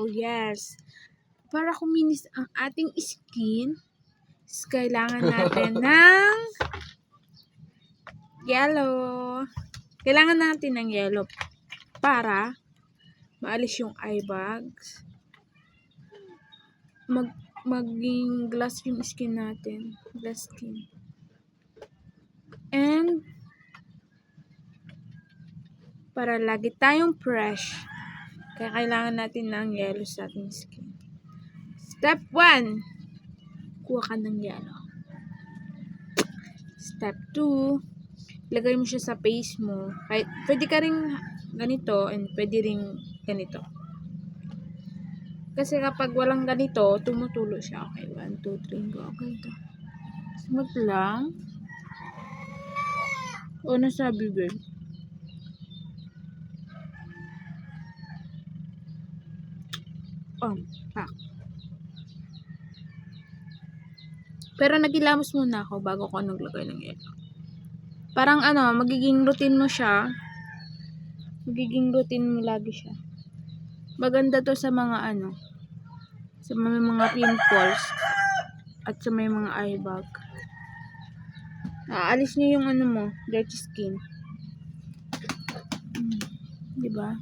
Oh yes. Para kuminis ang ating skin, kailangan natin ng yellow. Kailangan natin ng yellow para maalis yung eye bags. Maging glass yung skin natin. Glass skin. And para lagi tayong fresh, kaya kailangan natin ng yellow sa ating skin. Step 1, kuha ka ng yellow. Step 2, lagay mo siya sa face mo. Kahit, pwede ka rin ganito and pwede rin ganito. Kasi kapag walang ganito, tumutulo siya. Okay, 1, 2, 3, go. Okay, ito. Smooth lang. O, nasabi, babe? Pak. Pero nagilamos muna ako bago ko naglagay ng yellow. Parang magiging routine mo siya. Magiging routine mo lagi siya. Maganda to sa mga sa mga pimples at sa may mga eye bag. Aalis niyo yung mo, dirty skin. Diba?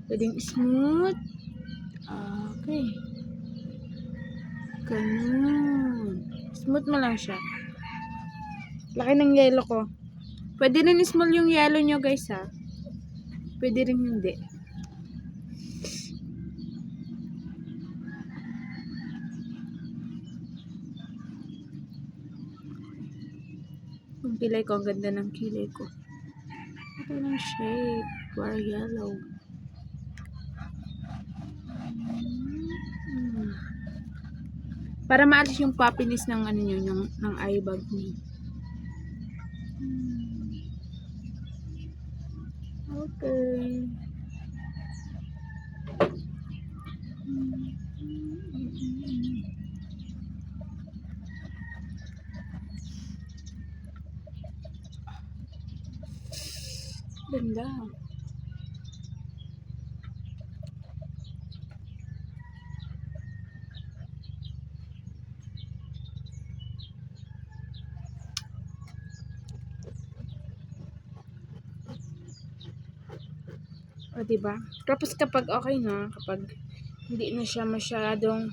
Pwedeng smooth. Okay. Ganun. Smooth mo lang siya. Laki ng yellow ko. Pwede rin small yung yellow nyo, guys, ha. Pwede rin hindi. Ang kilay ko, ang ganda ng kilay ko. Ito ng shape. Para yellow. Para maalis yung puffiness ng ng eye bag niyo. Okay. Ganda. O, diba? Tapos kapag okay na, kapag hindi na siya masyadong,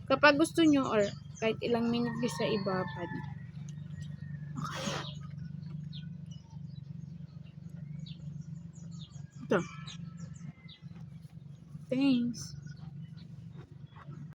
kapag gusto nyo, or kahit ilang minute nyo sa ibabad. Okay. Ito. Thanks.